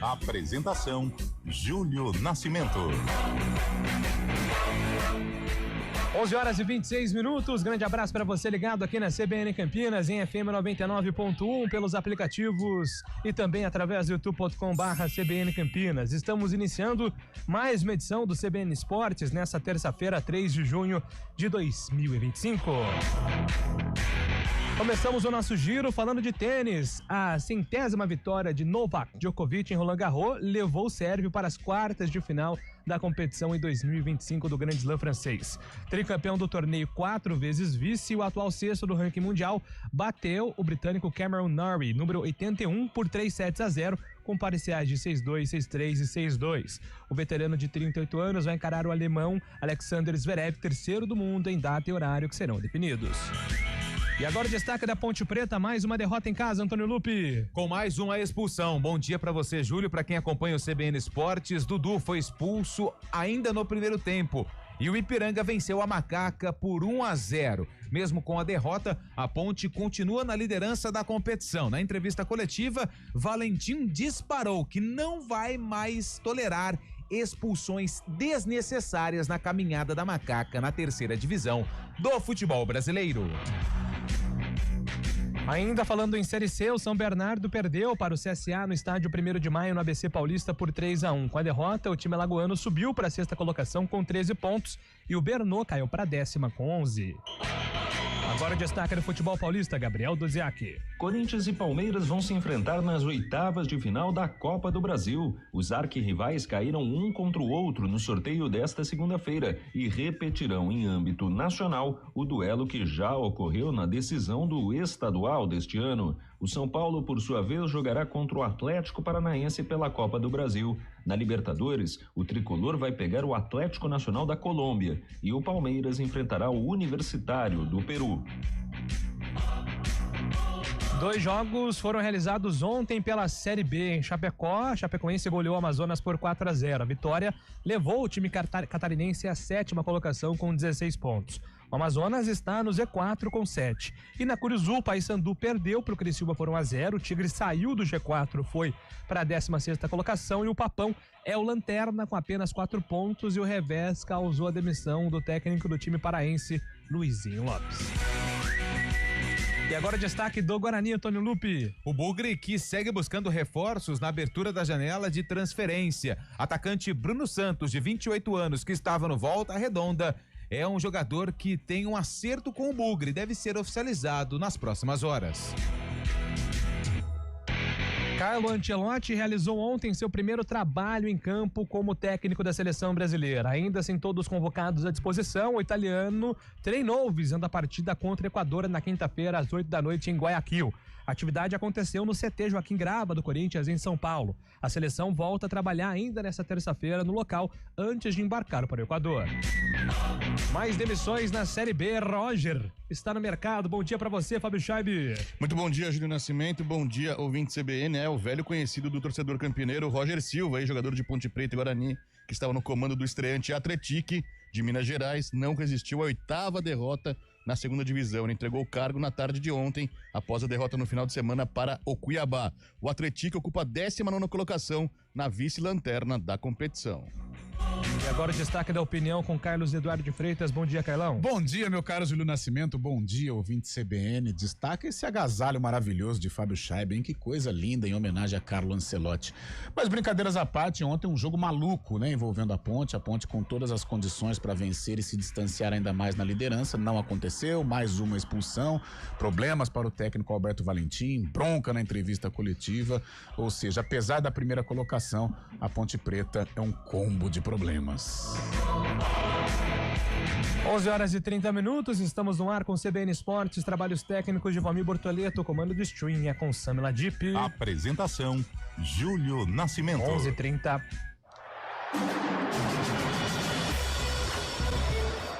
Apresentação: Júlio Nascimento. 11h26. Grande abraço para você ligado aqui na CBN Campinas, em FM 99.1, pelos aplicativos e também através do youtube.com/CBN Campinas. Estamos iniciando mais uma edição do CBN Esportes nessa terça-feira, 3 de junho de 2025. Começamos o nosso giro falando de tênis. A 100ª vitória de Novak Djokovic em Roland Garros levou o sérvio para as quartas de final da competição em 2025 do Grande Slam francês. Tricampeão do torneio, 4 vezes vice, e o atual sexto do ranking mundial, bateu o britânico Cameron Norrie, número 81, por 3-0, com parciais de 6-2, 6-3 e 6-2. O veterano de 38 anos vai encarar o alemão Alexander Zverev, terceiro do mundo, em data e horário que serão definidos. E agora o destaque da Ponte Preta, mais uma derrota em casa, Antônio Lupi. Com mais uma expulsão. Bom dia pra você, Júlio, pra quem acompanha o CBN Esportes. Dudu foi expulso ainda no primeiro tempo. E o Ipiranga venceu a Macaca por 1-0. Mesmo com a derrota, a Ponte continua na liderança da competição. Na entrevista coletiva, Valentim disparou que não vai mais tolerar expulsões desnecessárias na caminhada da Macaca na terceira divisão do futebol brasileiro. Ainda falando em Série C, o São Bernardo perdeu para o CSA no estádio 1º de Maio no ABC Paulista por 3-1. Com a derrota, o time alagoano subiu para a sexta colocação com 13 pontos e o Bernô caiu para a 10ª com 11. Agora o destaque do futebol paulista, Gabriel Duziak. Corinthians e Palmeiras vão se enfrentar nas oitavas de final da Copa do Brasil. Os arquirrivais caíram um contra o outro no sorteio desta segunda-feira e repetirão em âmbito nacional o duelo que já ocorreu na decisão do estadual deste ano. O São Paulo, por sua vez, jogará contra o Atlético Paranaense pela Copa do Brasil. Na Libertadores, o tricolor vai pegar o Atlético Nacional da Colômbia e o Palmeiras enfrentará o Universitário do Peru. 2 jogos foram realizados ontem pela Série B. Em Chapecó, a Chapecoense goleou o Amazonas por 4-0. A vitória levou o time catarinense à 7ª colocação com 16 pontos. O Amazonas está no Z4 com 7. E na Curizul, o Paysandu perdeu para o Criciúma por 1-0. O Tigre saiu do G4, foi para a 16ª colocação. E o Papão é o lanterna com apenas 4 pontos. E o revés causou a demissão do técnico do time paraense, Luizinho Lopes. E agora o destaque do Guarani, Antônio Lupi. O Bugre, que segue buscando reforços na abertura da janela de transferência. Atacante Bruno Santos, de 28 anos, que estava no Volta Redonda, é um jogador que tem um acerto com o Bugre, deve ser oficializado nas próximas horas. Carlo Ancelotti realizou ontem seu primeiro trabalho em campo como técnico da seleção brasileira. Ainda sem todos convocados à disposição, o italiano treinou visando a partida contra o Equador na quinta-feira às 8 da noite em Guayaquil. A atividade aconteceu no CT Joaquim Grava do Corinthians em São Paulo. A seleção volta a trabalhar ainda nesta terça-feira no local antes de embarcar para o Equador. Mais demissões na Série B. Roger está no mercado. Bom dia para você, Fábio Scheibe. Muito bom dia, Júlio Nascimento. Bom dia, ouvinte CBN. O velho conhecido do torcedor campineiro, Roger Silva, jogador de Ponte Preta e Guarani, que estava no comando do estreante Atletique de Minas Gerais, não resistiu à 8ª derrota na segunda divisão. Ele entregou o cargo na tarde de ontem, após a derrota no final de semana para o Cuiabá. O Atletique ocupa a 19ª colocação na vice-lanterna da competição. E agora o destaque da opinião com Carlos Eduardo de Freitas. Bom dia, Carlão. Bom dia, meu caro Júlio Nascimento. Bom dia, ouvinte CBN. Destaca esse agasalho maravilhoso de Fábio Scheiben. Que coisa linda, em homenagem a Carlo Ancelotti. Mas brincadeiras à parte, ontem um jogo maluco, né? Envolvendo a Ponte com todas as condições para vencer e se distanciar ainda mais na liderança. Não aconteceu, mais uma expulsão, problemas para o técnico Alberto Valentim, bronca na entrevista coletiva. Ou seja, apesar da primeira colocação, a Ponte Preta é um combo de problemas. 11h30, estamos no ar com CBN Esportes, trabalhos técnicos de Valmir Bortoleto, comando de stream é com Samila Dip. Apresentação: Júlio Nascimento. 11h30.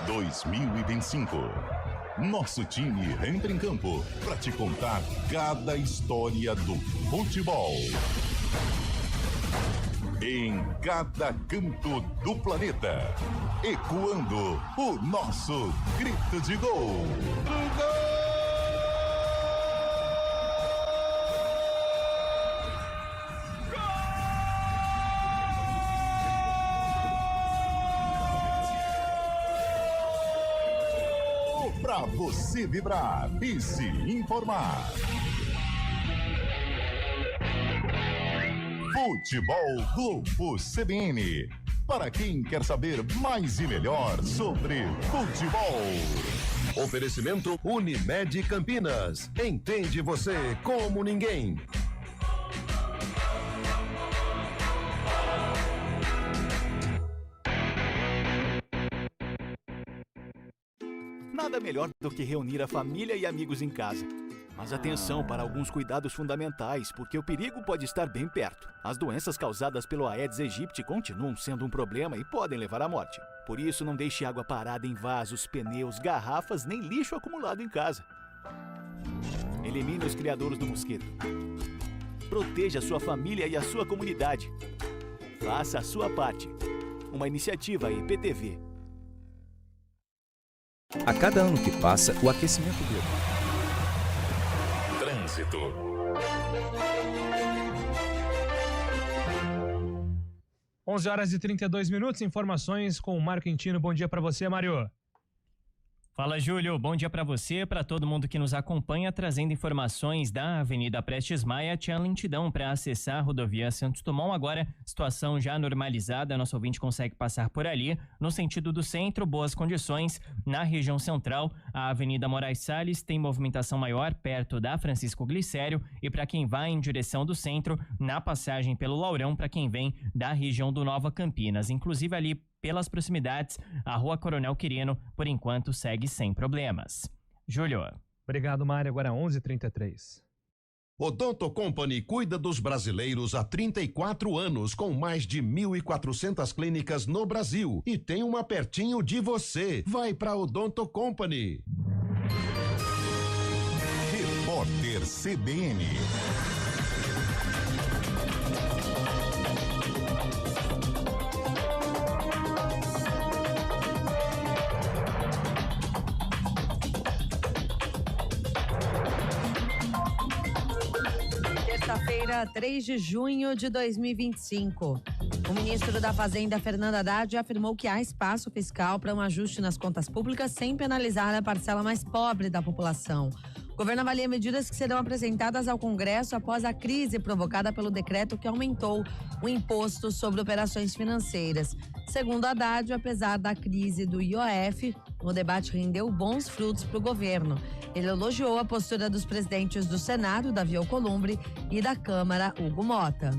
2025. Nosso time entra em campo para te contar cada história do futebol. Em cada canto do planeta, ecoando o nosso grito de gol. Para você vibrar e se informar. Futebol Globo CBN. Para quem quer saber mais e melhor sobre futebol. Oferecimento Unimed Campinas. Entende você como ninguém. Nada melhor do que reunir a família e amigos em casa. Mas atenção para alguns cuidados fundamentais, porque o perigo pode estar bem perto. As doenças causadas pelo Aedes aegypti continuam sendo um problema e podem levar à morte. Por isso, não deixe água parada em vasos, pneus, garrafas, nem lixo acumulado em casa. Elimine os criadouros do mosquito. Proteja a sua família e a sua comunidade. Faça a sua parte. Uma iniciativa IPTV. A cada ano que passa, o aquecimento global. Trânsito. Onze horas e 32 minutos, informações com o Mário Quintino. Bom dia para você, Mário. Fala, Júlio. Bom dia para você, para todo mundo que nos acompanha, trazendo informações da Avenida Prestes Maia. Tinha lentidão para acessar a rodovia Santos Dumont. Agora, situação já normalizada, nosso ouvinte consegue passar por ali. No sentido do centro, boas condições. Na região central, a Avenida Moraes Salles tem movimentação maior perto da Francisco Glicério. E para quem vai em direção do centro, na passagem pelo Laurão, para quem vem da região do Nova Campinas. Inclusive ali pelas proximidades, a Rua Coronel Quirino, por enquanto, segue sem problemas. Júlio. Obrigado, Mário. Agora 11h33. Odonto Company cuida dos brasileiros há 34 anos, com mais de 1.400 clínicas no Brasil. E tem uma pertinho de você. Vai pra Odonto Company. Repórter CBN. Terça-feira, 3 de junho de 2025. O ministro da Fazenda, Fernando Haddad, afirmou que há espaço fiscal para um ajuste nas contas públicas sem penalizar a parcela mais pobre da população. O governo avalia medidas que serão apresentadas ao Congresso após a crise provocada pelo decreto que aumentou o imposto sobre operações financeiras. Segundo Haddad, apesar da crise do IOF, o debate rendeu bons frutos para o governo. Ele elogiou a postura dos presidentes do Senado, Davi Alcolumbre, e da Câmara, Hugo Mota.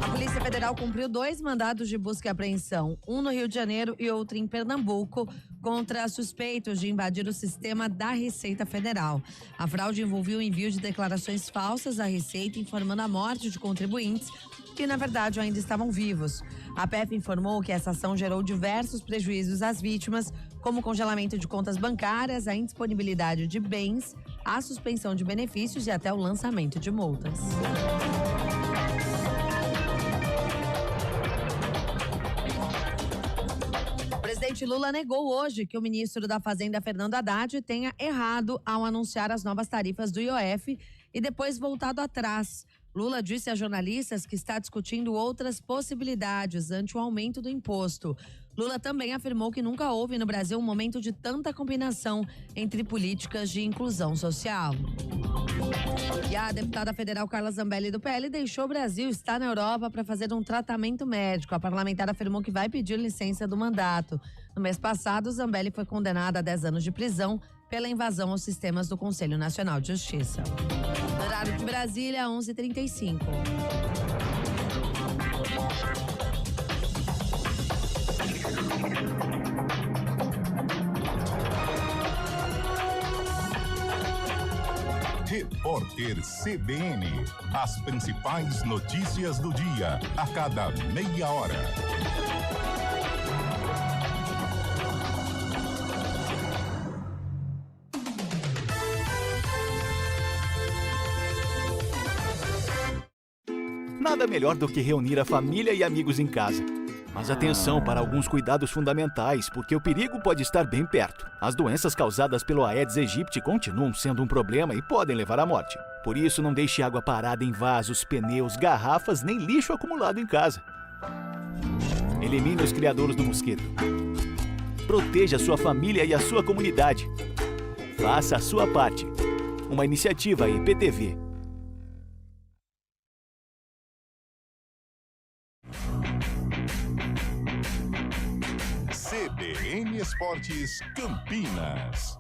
A Polícia Federal cumpriu 2 mandados de busca e apreensão, um no Rio de Janeiro e outro em Pernambuco, contra suspeitos de invadir o sistema da Receita Federal. A fraude envolvia o envio de declarações falsas à Receita, informando a morte de contribuintes que, na verdade, ainda estavam vivos. A PF informou que essa ação gerou diversos prejuízos às vítimas, como congelamento de contas bancárias, a indisponibilidade de bens, a suspensão de benefícios e até o lançamento de multas. O presidente Lula negou hoje que o ministro da Fazenda, Fernando Haddad, tenha errado ao anunciar as novas tarifas do IOF e depois voltado atrás. Lula disse a jornalistas que está discutindo outras possibilidades ante o aumento do imposto. Lula também afirmou que nunca houve no Brasil um momento de tanta combinação entre políticas de inclusão social. E a deputada federal Carla Zambelli, do PL, deixou o Brasil e está na Europa para fazer um tratamento médico. A parlamentar afirmou que vai pedir licença do mandato. No mês passado, Zambelli foi condenada a 10 anos de prisão pela invasão aos sistemas do Conselho Nacional de Justiça. No horário de Brasília, 11h35. Repórter CBN. As principais notícias do dia, a cada meia hora. Nada melhor do que reunir a família e amigos em casa. Mas atenção para alguns cuidados fundamentais, porque o perigo pode estar bem perto. As doenças causadas pelo Aedes aegypti continuam sendo um problema e podem levar à morte. Por isso, não deixe água parada em vasos, pneus, garrafas, nem lixo acumulado em casa. Elimine os criadouros do mosquito. Proteja sua família e a sua comunidade. Faça a sua parte. Uma iniciativa EPTV. CBN Esportes Campinas.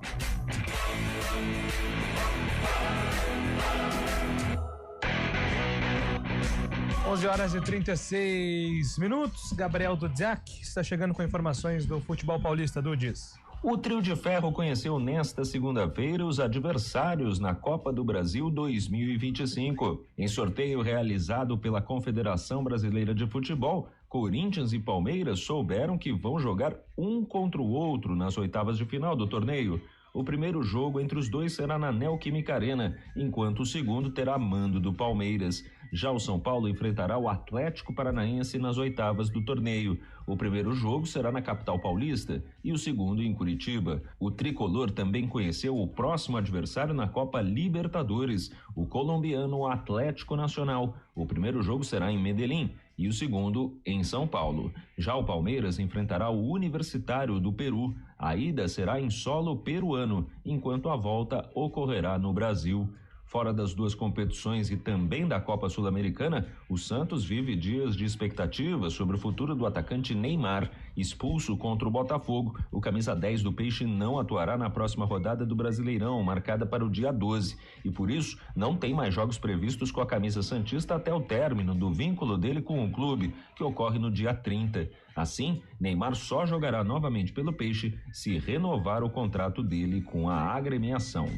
(11h36). Gabriel Dudziak está chegando com informações do futebol paulista. Dudes. O Trio de Ferro conheceu nesta segunda-feira os adversários na Copa do Brasil 2025. Em sorteio realizado pela Confederação Brasileira de Futebol, Corinthians e Palmeiras souberam que vão jogar um contra o outro nas oitavas de final do torneio. O primeiro jogo entre os dois será na Neoquímica Arena, enquanto o segundo terá mando do Palmeiras. Já o São Paulo enfrentará o Atlético Paranaense nas oitavas do torneio. O primeiro jogo será na capital paulista e o segundo em Curitiba. O tricolor também conheceu o próximo adversário na Copa Libertadores, o colombiano Atlético Nacional. O primeiro jogo será em Medellín e o segundo em São Paulo. Já o Palmeiras enfrentará o Universitário do Peru. A ida será em solo peruano, enquanto a volta ocorrerá no Brasil. Fora das duas competições e também da Copa Sul-Americana, o Santos vive dias de expectativa sobre o futuro do atacante Neymar. Expulso contra o Botafogo, o camisa 10 do Peixe não atuará na próxima rodada do Brasileirão, marcada para o dia 12. E por isso, não tem mais jogos previstos com a camisa santista até o término do vínculo dele com o clube, que ocorre no dia 30. Assim, Neymar só jogará novamente pelo Peixe se renovar o contrato dele com a agremiação.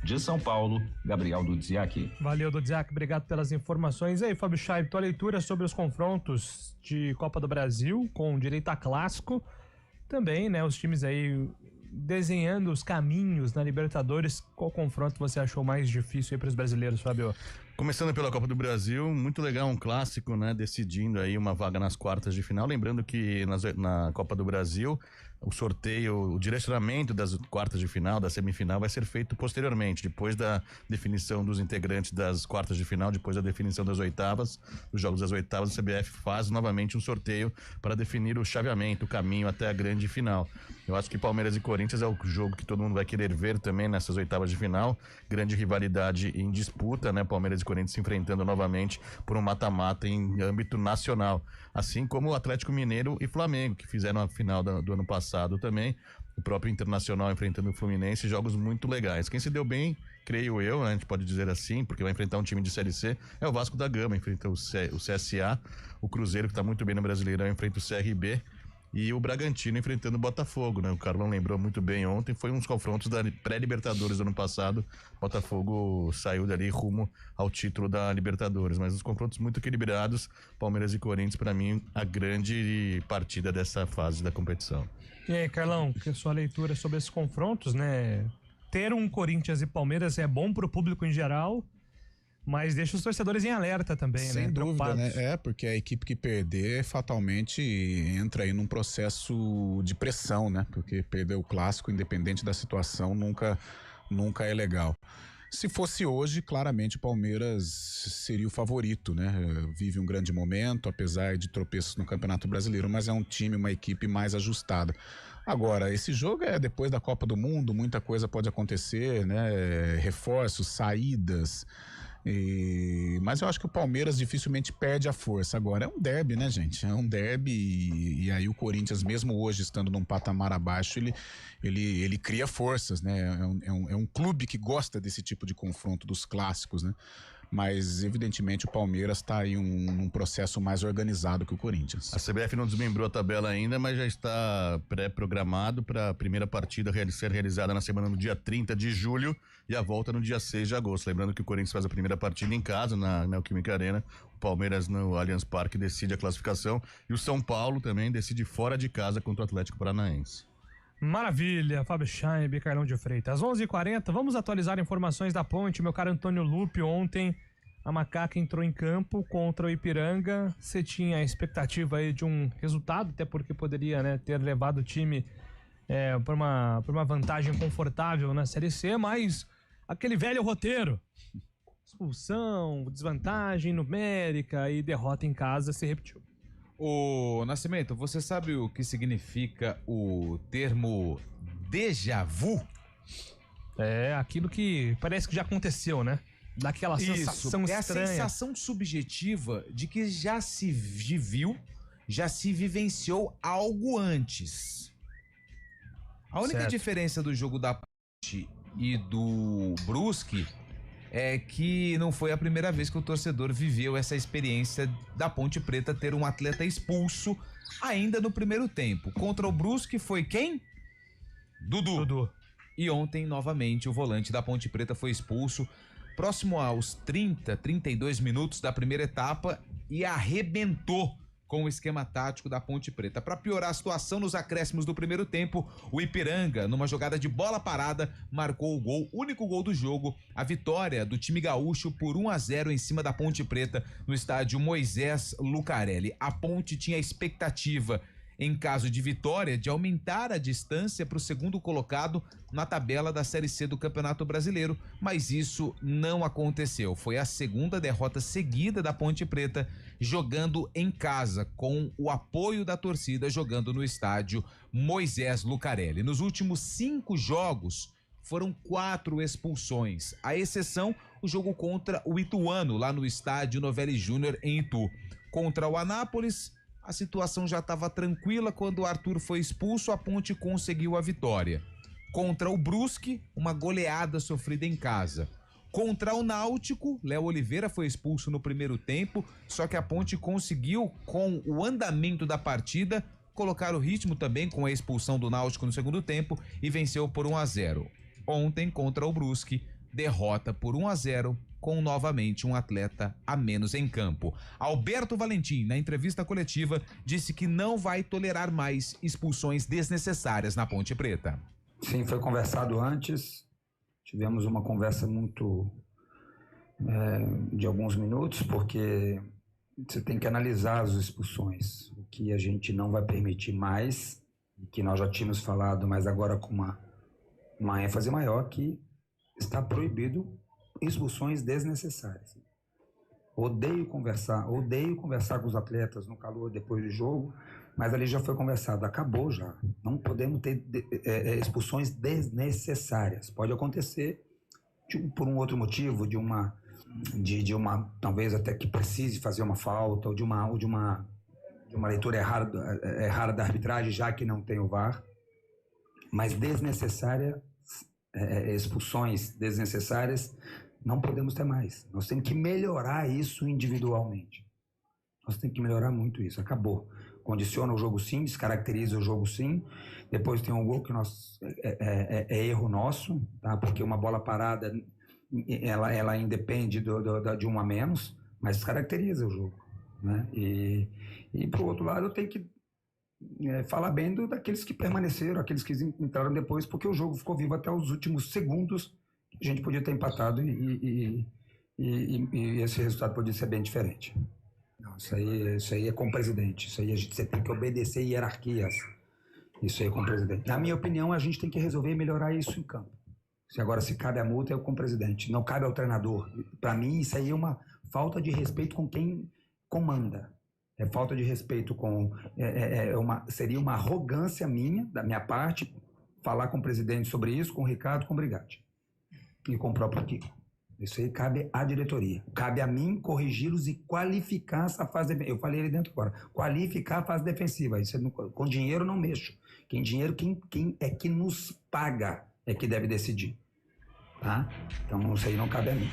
De São Paulo, Gabriel Dudziak. Valeu, Dudziak, obrigado pelas informações. E aí, Fábio Chaib, tua leitura sobre os confrontos de Copa do Brasil com direito a clássico. Também, né, os times aí desenhando os caminhos na Libertadores. Qual confronto você achou mais difícil aí para os brasileiros, Fábio? Começando pela Copa do Brasil, muito legal, um clássico, né, decidindo aí uma vaga nas quartas de final. Lembrando que na Copa do Brasil, o sorteio, o direcionamento das quartas de final, da semifinal, vai ser feito posteriormente, depois da definição dos integrantes das quartas de final, depois da definição das oitavas, dos jogos das oitavas, a CBF faz novamente um sorteio para definir o chaveamento, o caminho até a grande final. Eu acho que Palmeiras e Corinthians é o jogo que todo mundo vai querer ver também nessas oitavas de final, grande rivalidade em disputa, né, Palmeiras e Corinthians se enfrentando novamente por um mata-mata em âmbito nacional, assim como o Atlético Mineiro e Flamengo, que fizeram a final do ano passado também, o próprio Internacional enfrentando o Fluminense, jogos muito legais. Quem se deu bem, creio eu, né, a gente pode dizer assim, porque vai enfrentar um time de Série C, é o Vasco da Gama, enfrenta o CSA, o Cruzeiro, que está muito bem no Brasileirão, enfrenta o CRB, e o Bragantino enfrentando o Botafogo, né? O Carlão lembrou muito bem ontem, foi uns confrontos da pré-Libertadores do ano passado. Botafogo saiu dali rumo ao título da Libertadores, mas os confrontos muito equilibrados. Palmeiras e Corinthians, para mim, a grande partida dessa fase da competição. E aí, Carlão, que é a sua leitura sobre esses confrontos, né? Ter um Corinthians e Palmeiras é bom pro público em geral, mas deixa os torcedores em alerta também, né? Sem dúvida, né? Porque a equipe que perder fatalmente entra aí num processo de pressão, né? Porque perder o clássico, independente da situação, nunca é legal. Se fosse hoje, claramente o Palmeiras seria o favorito, né? Vive um grande momento, apesar de tropeços no Campeonato Brasileiro, mas é um time, uma equipe mais ajustada. Agora, esse jogo é depois da Copa do Mundo, muita coisa pode acontecer, né? Reforços, saídas. Mas eu acho que o Palmeiras dificilmente perde a força. Agora é um derby, né, gente? É um derby e aí o Corinthians, mesmo hoje estando num patamar abaixo, ele cria forças, né? É um clube que gosta desse tipo de confronto, dos clássicos, né? Mas evidentemente o Palmeiras está aí num processo mais organizado que o Corinthians. A CBF não desmembrou a tabela ainda, mas já está pré-programado para a primeira partida ser realizada na semana no dia 30 de julho e a volta no dia 6 de agosto. Lembrando que o Corinthians faz a primeira partida em casa, na Neoquímica Arena, o Palmeiras no Allianz Parque decide a classificação e o São Paulo também decide fora de casa contra o Atlético Paranaense. Maravilha, Fábio Chaib, Carlão de Freitas. 11h40, vamos atualizar informações da Ponte. Meu caro Antônio Lupe, ontem a Macaca entrou em campo contra o Ipiranga. Você tinha a expectativa aí de um resultado, até porque poderia, né, ter levado o time por uma vantagem confortável na Série C, mas aquele velho roteiro, expulsão, desvantagem numérica e derrota em casa se repetiu. Ô, Nascimento, você sabe o que significa o termo déjà vu? É aquilo que parece que já aconteceu, né? Daquela sensação é estranha. a sensação subjetiva de que já se viu, já se vivenciou algo antes. A única diferença do jogo da Ponte e do Brusque é que não foi a primeira vez que o torcedor viveu essa experiência da Ponte Preta ter um atleta expulso ainda no primeiro tempo. Contra o Brusque foi quem? Dudu. E ontem, novamente, o volante da Ponte Preta foi expulso próximo aos 32 minutos da primeira etapa e arrebentou com o esquema tático da Ponte Preta. Para piorar a situação, nos acréscimos do primeiro tempo, o Ipiranga, numa jogada de bola parada, marcou o gol, único gol do jogo, a vitória do time gaúcho por 1-0 em cima da Ponte Preta no estádio Moisés Lucarelli. A Ponte tinha a expectativa, em caso de vitória, de aumentar a distância para o segundo colocado na tabela da Série C do Campeonato Brasileiro, mas isso não aconteceu. Foi a segunda derrota seguida da Ponte Preta, jogando em casa, com o apoio da torcida, jogando no estádio Moisés Lucarelli. Nos últimos 5 jogos, foram 4 expulsões, à exceção o jogo contra o Ituano, lá no estádio Novelli Júnior, em Itu. Contra o Anápolis, a situação já estava tranquila quando o Arthur foi expulso, a Ponte conseguiu a vitória. Contra o Brusque, uma goleada sofrida em casa. Contra o Náutico, Léo Oliveira foi expulso no primeiro tempo, só que a Ponte conseguiu, com o andamento da partida, colocar o ritmo também com a expulsão do Náutico no segundo tempo e venceu por 1-0. Ontem, contra o Brusque, derrota por 1-0, com novamente um atleta a menos em campo. Alberto Valentim, na entrevista coletiva, disse que não vai tolerar mais expulsões desnecessárias na Ponte Preta. Sim, foi conversado antes, tivemos uma conversa muito de alguns minutos, porque você tem que analisar as expulsões, o que a gente não vai permitir mais, que nós já tínhamos falado, mas agora com uma ênfase maior, que está proibido expulsões desnecessárias. Odeio conversar com os atletas no calor depois do jogo, mas ali já foi conversado, acabou já. Não podemos ter expulsões desnecessárias. Pode acontecer por um outro motivo, de uma talvez até que precise fazer uma falta, ou de uma leitura errada da arbitragem, já que não tem o VAR, mas desnecessária, expulsões desnecessárias, não podemos ter mais. Nós temos que melhorar isso individualmente. Nós temos que melhorar muito isso. Acabou. Condiciona o jogo sim, descaracteriza o jogo sim. Depois tem um gol que é erro nosso, tá? Porque uma bola parada, ela independe de um a menos, mas descaracteriza o jogo, né? E pro outro lado eu tenho que falar bem daqueles que permaneceram, aqueles que entraram depois, porque o jogo ficou vivo até os últimos segundos. A gente podia ter empatado e esse resultado podia ser bem diferente. Não, isso aí é com o presidente. Isso aí você tem que obedecer hierarquias. Isso aí é com o presidente. Na minha opinião, a gente tem que resolver e melhorar isso em campo. Se cabe a multa, é com o presidente. Não cabe ao treinador. Para mim, isso aí é uma falta de respeito com quem comanda. É falta de respeito seria uma arrogância da minha parte, falar com o presidente sobre isso, com o Ricardo, com o Brigatti e com o próprio Kiko. Isso aí cabe à diretoria. Cabe a mim corrigi-los e qualificar essa fase defensiva. Eu falei ali dentro agora. Qualificar a fase defensiva. Isso com dinheiro não mexo. Quem é que nos paga é que deve decidir. Tá? Então isso aí não cabe a mim.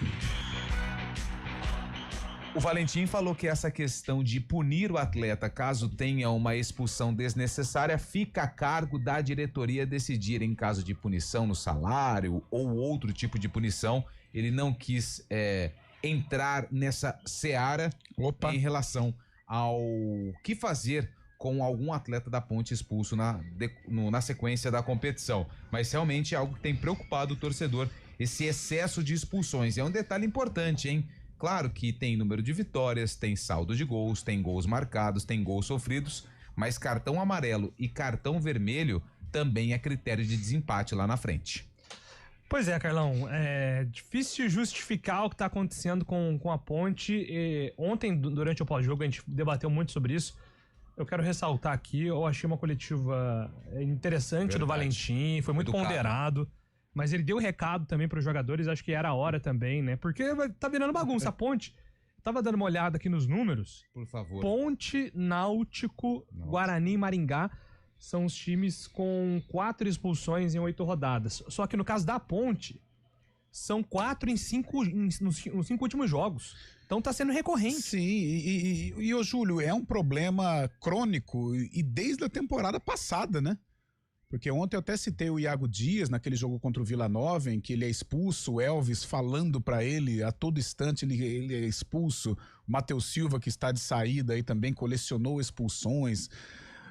O Valentim falou que essa questão de punir o atleta caso tenha uma expulsão desnecessária fica a cargo da diretoria decidir em caso de punição no salário ou outro tipo de punição. Ele não quis entrar nessa seara em relação ao que fazer com algum atleta da Ponte expulso na sequência da competição. Mas realmente é algo que tem preocupado o torcedor, esse excesso de expulsões. É um detalhe importante, hein? Claro que tem número de vitórias, tem saldo de gols, tem gols marcados, tem gols sofridos, mas cartão amarelo e cartão vermelho também é critério de desempate lá na frente. Pois é, Carlão, é difícil justificar o que está acontecendo com a Ponte. Ontem, durante o pós-jogo, a gente debateu muito sobre isso. Eu quero ressaltar aqui, eu achei uma coletiva interessante do Valentim, foi muito ponderado, mas ele deu recado também para os jogadores, acho que era a hora também, né? Porque tá virando bagunça. A Ponte, tava dando uma olhada aqui nos números. Por favor. Ponte, Náutico, Guarani e Maringá são os times com 4 expulsões em 8 rodadas. Só que no caso da Ponte, são 4 nos 5 últimos jogos. Então tá sendo recorrente. Sim, e ô Júlio, é um problema crônico e desde a temporada passada, né? Porque ontem eu até citei o Iago Dias naquele jogo contra o Vila Nova, em que ele é expulso, o Elvis falando pra ele, a todo instante ele é expulso, o Matheus Silva, que está de saída aí também, colecionou expulsões.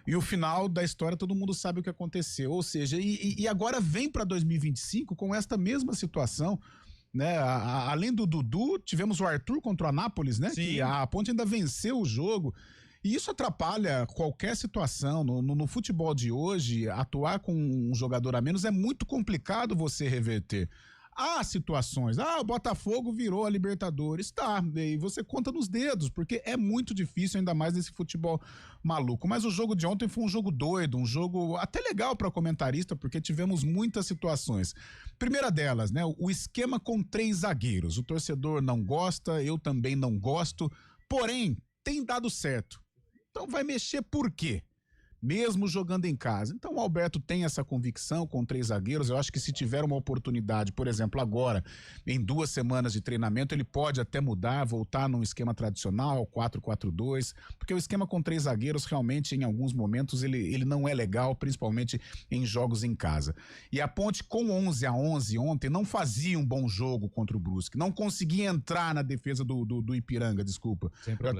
E o final da história todo mundo sabe o que aconteceu, ou seja, e agora vem pra 2025 com esta mesma situação, né? Além do Dudu, tivemos o Arthur contra o Anápolis, né? Sim. Que a Ponte ainda venceu o jogo. E isso atrapalha qualquer situação. No futebol de hoje, atuar com um jogador a menos é muito complicado você reverter. Há situações, o Botafogo virou a Libertadores, tá, e você conta nos dedos, porque é muito difícil, ainda mais nesse futebol maluco. Mas o jogo de ontem foi um jogo doido, um jogo até legal para comentarista, porque tivemos muitas situações. Primeira delas, né, o esquema com 3 zagueiros. O torcedor não gosta, eu também não gosto, porém, tem dado certo. Então vai mexer por quê? Mesmo jogando em casa. Então o Alberto tem essa convicção com 3 zagueiros. Eu acho que se tiver uma oportunidade, por exemplo, agora, em 2 semanas de treinamento, ele pode até mudar, voltar num esquema tradicional, 4-4-2, porque o esquema com 3 zagueiros realmente, em alguns momentos, ele não é legal, principalmente em jogos em casa. E a Ponte com 11-11 ontem não fazia um bom jogo contra o Brusque, não conseguia entrar na defesa do Ipiranga, desculpa.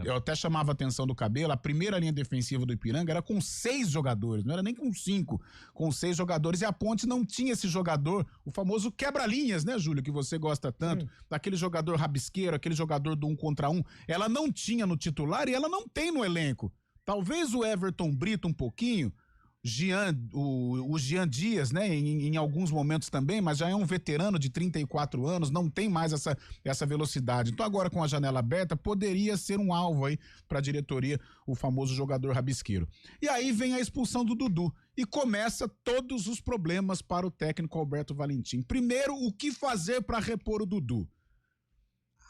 Eu até chamava a atenção do Cabelo, a primeira linha defensiva do Ipiranga era com 6 jogadores, não era nem com 5, com 6 jogadores, e a Ponte não tinha esse jogador, o famoso quebra-linhas, né, Júlio, que você gosta tanto, daquele jogador rabisqueiro, aquele jogador do 1 contra 1, ela não tinha no titular e ela não tem no elenco. Talvez o Everton Brito um pouquinho, o Jean Dias, né, em alguns momentos também, mas já é um veterano de 34 anos, não tem mais essa velocidade. Então agora com a janela aberta, poderia ser um alvo aí para a diretoria, o famoso jogador rabisqueiro. E aí vem a expulsão do Dudu e começa todos os problemas para o técnico Alberto Valentim. Primeiro, o que fazer para repor o Dudu?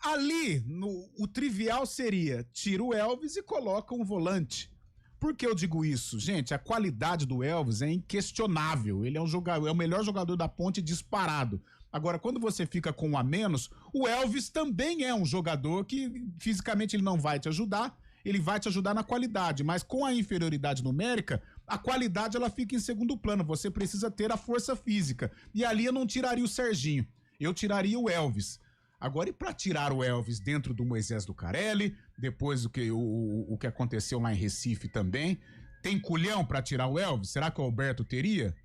Ali, o trivial seria, tira o Elvis e coloca um volante. Por que eu digo isso? Gente, a qualidade do Elvis é inquestionável. Ele é o melhor jogador da Ponte disparado. Agora, quando você fica com um a menos, o Elvis também é um jogador que fisicamente ele não vai te ajudar, ele vai te ajudar na qualidade, mas com a inferioridade numérica, a qualidade ela fica em segundo plano. Você precisa ter a força física. E ali eu não tiraria o Serginho, eu tiraria o Elvis. Agora, e para tirar o Elvis dentro do Moisés Lucarelli, depois o que aconteceu lá em Recife também, tem culhão para tirar o Elvis? Será que o Alberto teria?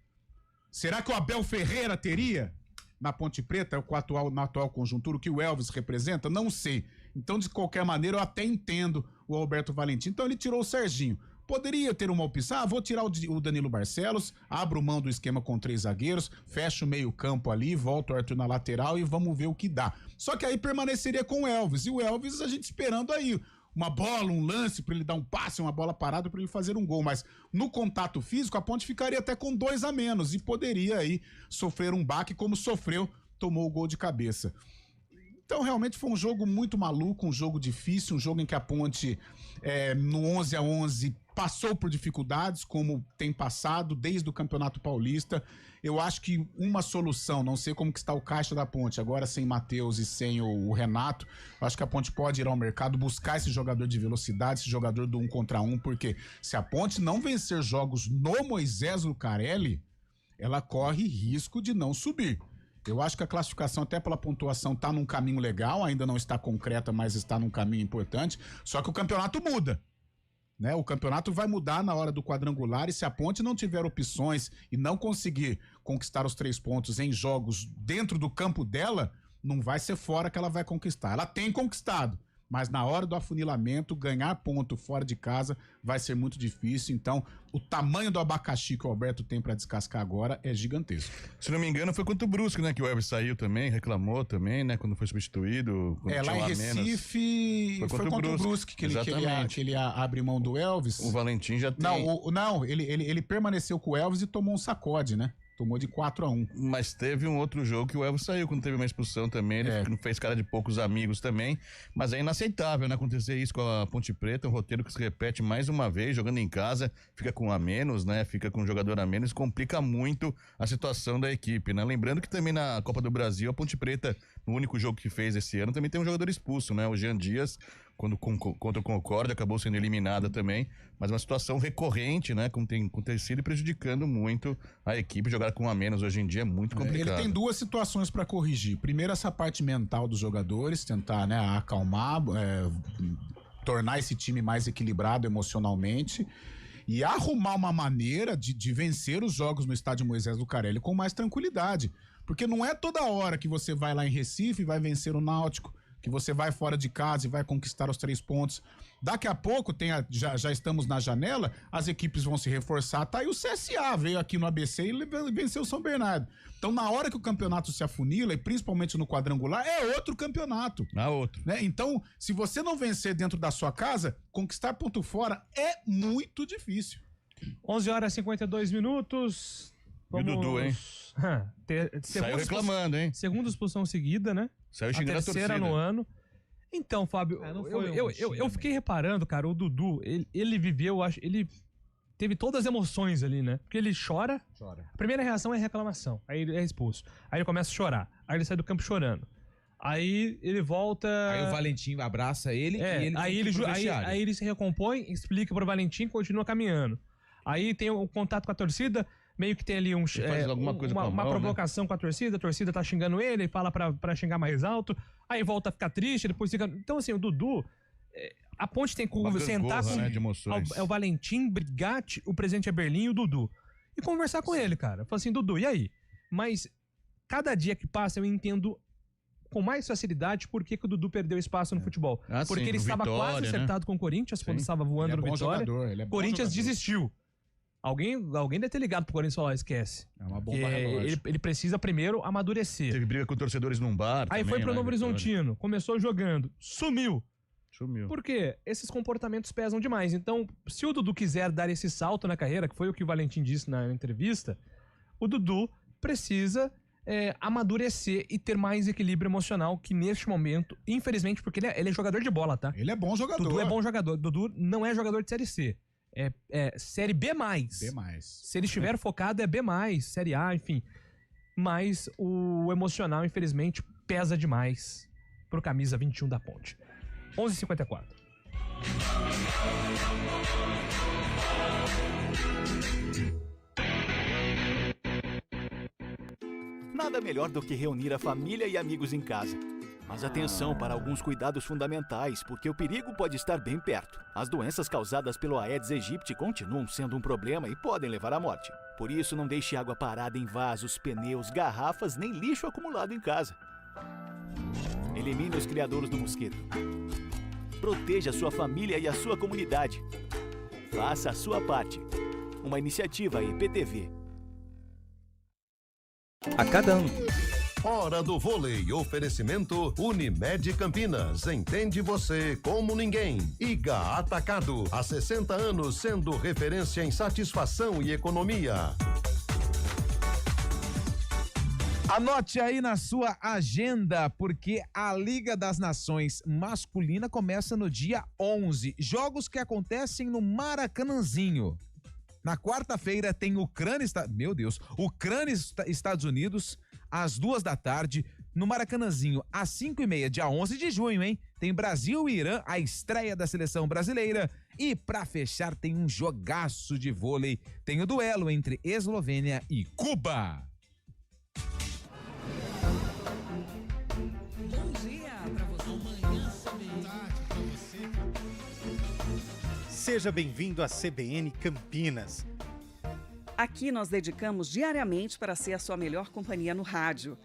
Será que o Abel Ferreira teria? Na Ponte Preta, na atual conjuntura, o que o Elvis representa? Não sei. Então, de qualquer maneira, eu até entendo o Alberto Valentim. Então, ele tirou o Serginho. Poderia ter uma opção, vou tirar o Danilo Barcelos, abro mão do esquema com 3 zagueiros, fecho o meio campo ali, volto o Arthur na lateral e vamos ver o que dá. Só que aí permaneceria com o Elvis, e o Elvis a gente esperando aí uma bola, um lance para ele dar um passe, uma bola parada para ele fazer um gol, mas no contato físico a Ponte ficaria até com 2 a menos e poderia aí sofrer um baque como sofreu, tomou o gol de cabeça. Então realmente foi um jogo muito maluco, um jogo difícil, um jogo em que a Ponte no 11-11 passou por dificuldades, como tem passado desde o Campeonato Paulista. Eu acho que uma solução, não sei como que está o caixa da Ponte, agora sem Matheus e sem o Renato, eu acho que a Ponte pode ir ao mercado, buscar esse jogador de velocidade, esse jogador do 1 contra 1, porque se a Ponte não vencer jogos no Moisés Lucarelli, ela corre risco de não subir. Eu acho que a classificação, até pela pontuação, está num caminho legal, ainda não está concreta, mas está num caminho importante, só que o campeonato muda. Né? O campeonato vai mudar na hora do quadrangular e se a Ponte não tiver opções e não conseguir conquistar os 3 pontos em jogos dentro do campo dela, não vai ser fora que ela vai conquistar. Ela tem conquistado. mas na hora do afunilamento, ganhar ponto fora de casa vai ser muito difícil. Então, o tamanho do abacaxi que o Alberto tem para descascar agora é gigantesco. Se não me engano, foi contra o Brusque, né? Que o Elvis saiu também, reclamou também, né? Quando foi substituído. Lá em Recife, foi contra o Brusque que ele abre mão do Elvis. O Valentim já tem... Não, ele permaneceu com o Elvis e tomou um sacode, né? Tomou de 4-1. Mas teve um outro jogo que o Elvis saiu quando teve uma expulsão também. Ele fez cara de poucos amigos também. Mas é inaceitável, né? Acontecer isso com a Ponte Preta. Um roteiro que se repete mais uma vez, jogando em casa. Fica com a menos, né? Fica com um jogador a menos. Complica muito a situação da equipe, né? Lembrando que também na Copa do Brasil, a Ponte Preta, no único jogo que fez esse ano, também tem um jogador expulso, né? O Jean Dias, contra o Concórdia, acabou sendo eliminada também. Mas uma situação recorrente, né? Como tem acontecido e prejudicando muito a equipe. Jogar com a menos hoje em dia é muito complicado. Ele tem duas situações para corrigir. Primeiro, essa parte mental dos jogadores, tentar, né, acalmar, tornar esse time mais equilibrado emocionalmente e arrumar uma maneira de vencer os jogos no estádio Moisés Lucarelli com mais tranquilidade. Porque não é toda hora que você vai lá em Recife e vai vencer o Náutico, que você vai fora de casa e vai conquistar os 3 pontos. Daqui a pouco, já estamos na janela, as equipes vão se reforçar. Tá aí o CSA, veio aqui no ABC e venceu o São Bernardo. Então, na hora que o campeonato se afunila, e principalmente no quadrangular, é outro campeonato. Né? Então, se você não vencer dentro da sua casa, conquistar ponto fora é muito difícil. 11h52. Vamos... E o Dudu, hein? Saiu reclamando, hein? Segunda expulsão seguida, né? Saiu xingando a terceira no ano. Então, Fábio, eu fiquei reparando, cara, o Dudu, ele viveu, ele teve todas as emoções ali, né? Porque ele chora. A primeira reação é reclamação. Aí ele é expulso. Aí ele começa a chorar. Aí ele sai do campo chorando. Aí ele volta... Aí o Valentim abraça ele e ele... Aí ele se recompõe, explica pro Valentim, continua caminhando. Aí tem o contato com a torcida... Meio que tem ali uma provocação, né? Com a torcida tá xingando ele fala pra xingar mais alto, aí volta a ficar triste, depois fica... Então, assim, o Dudu, a Ponte tem que sentar com o Valentim, Brigatti, o presidente Eberlin e o Dudu. E conversar com ele, cara. Falar assim, Dudu, e aí? Mas cada dia que passa eu entendo com mais facilidade por que o Dudu perdeu espaço no futebol. Porque ele estava quase acertado com o Corinthians, quando estava voando no Vitória. Corinthians desistiu. Alguém deve ter ligado pro Corinthians e falar, esquece. É uma bomba relógio. Ele precisa primeiro amadurecer. Teve briga com torcedores num bar. Aí foi pro Novo Horizontino, começou jogando, sumiu. Por quê? Esses comportamentos pesam demais. Então, se o Dudu quiser dar esse salto na carreira, que foi o que o Valentim disse na entrevista, o Dudu precisa amadurecer e ter mais equilíbrio emocional, que neste momento, infelizmente, porque ele é jogador de bola, tá? Ele é bom jogador. Dudu é bom jogador. Dudu não é jogador de Série C. É Série B+. Se ele estiver focado, é B+, Série A, enfim. Mas o emocional, infelizmente, pesa demais pro camisa 21 da Ponte. 11h54. Nada melhor do que reunir a família e amigos em casa. Mas atenção para alguns cuidados fundamentais, porque o perigo pode estar bem perto. As doenças causadas pelo Aedes aegypti continuam sendo um problema e podem levar à morte. Por isso, não deixe água parada em vasos, pneus, garrafas, nem lixo acumulado em casa. Elimine os criadouros do mosquito. Proteja a sua família e a sua comunidade. Faça a sua parte. Uma iniciativa IPTV. A cada ano. Hora do vôlei. Oferecimento Unimed Campinas. Entende você como ninguém. Iga Atacado. Há 60 anos sendo referência em satisfação e economia. Anote aí na sua agenda, porque a Liga das Nações masculina começa no dia 11. Jogos que acontecem no Maracanãzinho. Na quarta-feira tem Ucrânia, Estados Unidos, às 14h, no Maracanãzinho, às 5h30, dia 11 de junho, hein? Tem Brasil e Irã, a estreia da seleção brasileira. E pra fechar tem um jogaço de vôlei, tem o duelo entre Eslovênia e Cuba. Bom dia pra você. Amanhã, tarde pra você. Seja bem-vindo à CBN Campinas. Aqui nós dedicamos diariamente para ser a sua melhor companhia no rádio.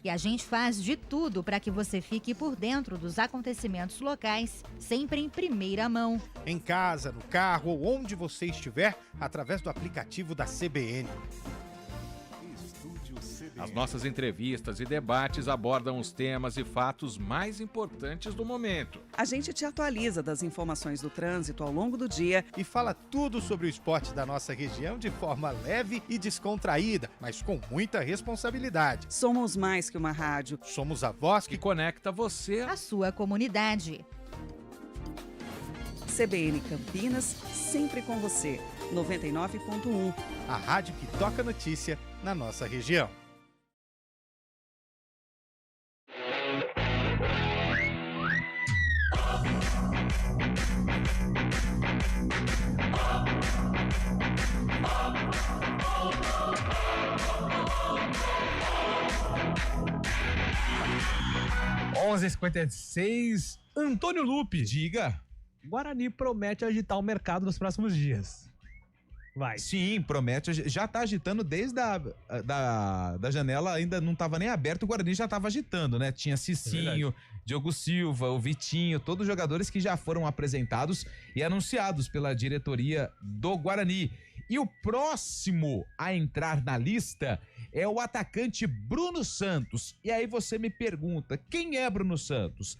E a gente faz de tudo para que você fique por dentro dos acontecimentos locais, sempre em primeira mão. Em casa, no carro ou onde você estiver, através do aplicativo da CBN. As nossas entrevistas e debates abordam os temas e fatos mais importantes do momento. A gente te atualiza das informações do trânsito ao longo do dia e fala tudo sobre o esporte da nossa região de forma leve e descontraída, mas com muita responsabilidade. Somos mais que uma rádio. Somos a voz que conecta você à sua comunidade. CBN Campinas, sempre com você. 99.1. A rádio que toca notícia na nossa região. (11h56) Antônio Lupe. Diga. Guarani promete agitar o mercado nos próximos dias. Vai. Sim, promete. Já tá agitando desde da janela, ainda não tava nem aberto, o Guarani já tava agitando, né? Tinha Cicinho, Diogo Silva, o Vitinho, todos os jogadores que já foram apresentados e anunciados pela diretoria do Guarani. E o próximo a entrar na lista é o atacante Bruno Santos. E aí você me pergunta, quem é Bruno Santos?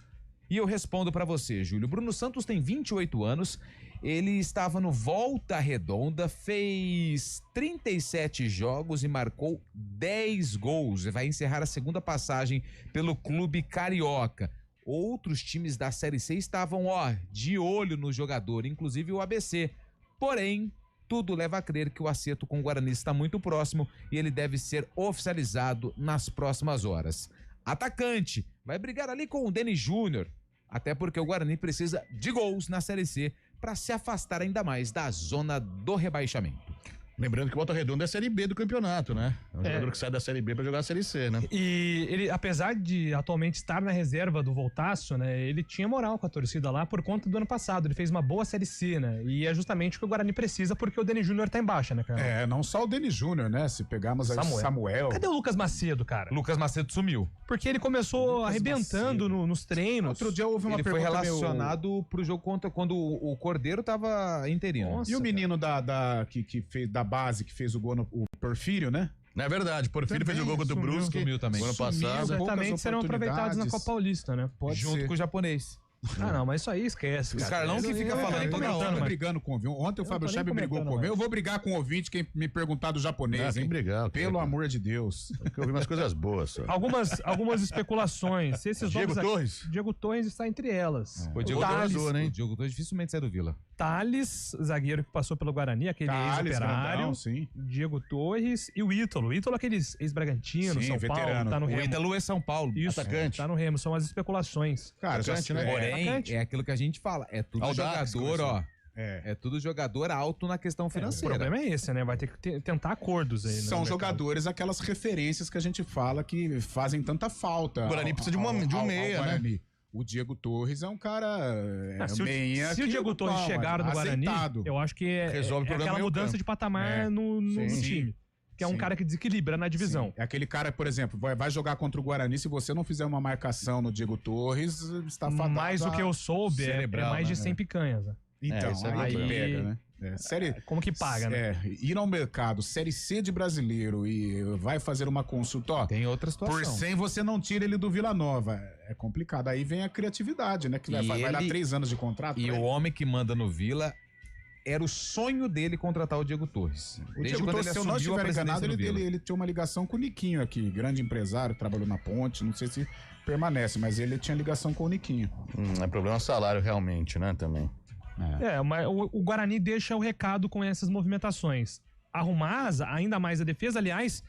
E eu respondo pra você, Júlio. Bruno Santos tem 28 anos, ele estava no Volta Redonda, fez 37 jogos e marcou 10 gols. Vai encerrar a segunda passagem pelo clube carioca. Outros times da Série C estavam, de olho no jogador, inclusive o ABC. Porém, tudo leva a crer que o acerto com o Guarani está muito próximo e ele deve ser oficializado nas próximas horas. Atacante, vai brigar ali com o Denis Júnior, até porque o Guarani precisa de gols na Série C para se afastar ainda mais da zona do rebaixamento. Lembrando que o Volta Redonda é a Série B do campeonato, né? É um jogador que sai da Série B pra jogar a Série C, né? E ele, apesar de atualmente estar na reserva do Voltaço, né? Ele tinha moral com a torcida lá por conta do ano passado. Ele fez uma boa Série C, né? E é justamente o que o Guarani precisa, porque o Denis Júnior tá em baixa, né, cara? Não só o Denis Júnior, né? Se pegarmos aí o Samuel. Cadê o Lucas Macedo, cara? Lucas Macedo sumiu. Porque ele começou arrebentando nos treinos. Outro dia houve uma ele pergunta. Ele foi relacionado pro jogo quando o Cordeiro tava interino. Nossa, e o menino que fez, da base, que fez o gol, o Porfírio, né? Não é verdade, Porfírio fez o gol contra o Brusque. Sumiu também. Ano passado. Certamente serão aproveitados na Copa Paulista, né? Junto com o japonês. Não, mas isso aí esquece. O Carlão que fica falando. Brigando com o ouvinte. Ontem o Fábio Scheibe brigou com o Eu vou brigar com o ouvinte quem me perguntar do japonês. Tem que brigar. Pelo amor de Deus. Eu ouvi umas coisas boas só. Algumas especulações. Esses Diego Torres? Diego Torres está entre elas. O Diego Torres, hein? O Diego Torres dificilmente sai do Vila. Thales, zagueiro que passou pelo Guarani, aquele ex-operário. Diego Torres e o Ítalo. O Ítalo, aquele ex-Bragantino, São veterano. Paulo, tá no o Remo. Ítalo é São Paulo. Isso, atacante. Tá no Remo, são as especulações. Cara, atacante, né? Porém, é aquilo que a gente fala, é tudo Audax, jogador, É tudo jogador alto na questão financeira. O problema é esse, né? Vai ter que tentar acordos aí. São jogadores, aquelas referências que a gente fala que fazem tanta falta. O Guarani precisa de um meia, né? O Diego Torres é um cara meia. Se o Diego Torres chegar no Guarani, eu acho que resolve o aquela mudança de patamar no time. Que é um cara que desequilibra na divisão. Sim. É aquele cara, por exemplo, vai jogar contra o Guarani, se você não fizer uma marcação no Diego Torres, está fadado. Mais do que eu soube, é mais de 100 picanhas. Né? Então, aí pega, né? Como que paga, né? Ir ao mercado, Série C de brasileiro e vai fazer uma consulta, tem outra situação. Por 100 você não tira ele do Vila Nova. É complicado. Aí vem a criatividade, né? Que vai dar 3 anos de contrato. E o homem que manda no Vila era o sonho dele contratar o Diego Torres. O Diego Torres, se eu não estiver enganado, ele tinha uma ligação com o Niquinho aqui, grande empresário, trabalhou na Ponte, não sei se permanece, mas ele tinha ligação com o Niquinho. É problema salário realmente, né, também. Mas o Guarani deixa o recado com essas movimentações. Arrumar ainda mais a defesa, aliás,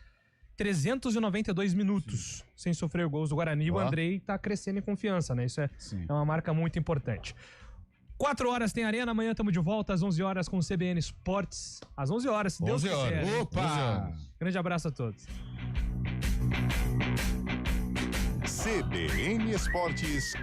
392 minutos sem sofrer gols do Guarani. O Andrei tá crescendo em confiança, né? Isso é uma marca muito importante. 4 horas tem Arena, amanhã estamos de volta às 11 horas com o CBN Esportes. Às 11 horas, se Deus quiser. Opa! Grande abraço a todos. CBN Esportes